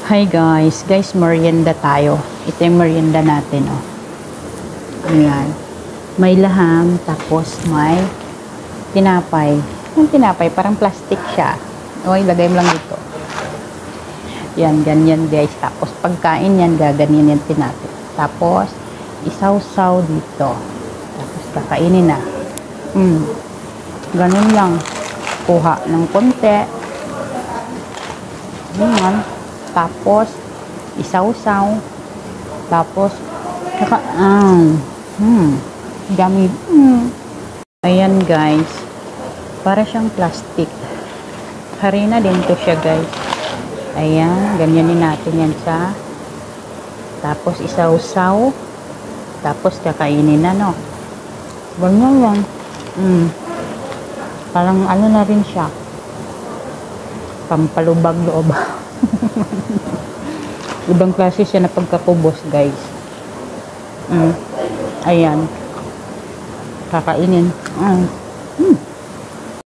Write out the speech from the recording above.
Hi guys, merienda tayo. Ito yung merienda natin, oh. Ayan. May laham, tapos may tinapay. Yung tinapay, parang plastic siya. O, ilagay mo lang dito. Yan, ganyan guys. Tapos pagkain yan, gaganyan yung tinapay. Tapos, isaw-saw dito. Tapos kakainin na. Ganun lang. Kuha ng konti. Ganyan. Tapos, isaw-saw. Tapos, dami. Ayan guys. Para siyang plastic. Harina din to siya guys. Ayan. Ganyanin natin yan siya. Tapos, isaw-saw. Tapos, kakainin na, no? Ganyan yan. Parang ano na rin siya. Pampalubag loob. Ibang klase siya na pagkakubos guys. Ayan. Kakainin.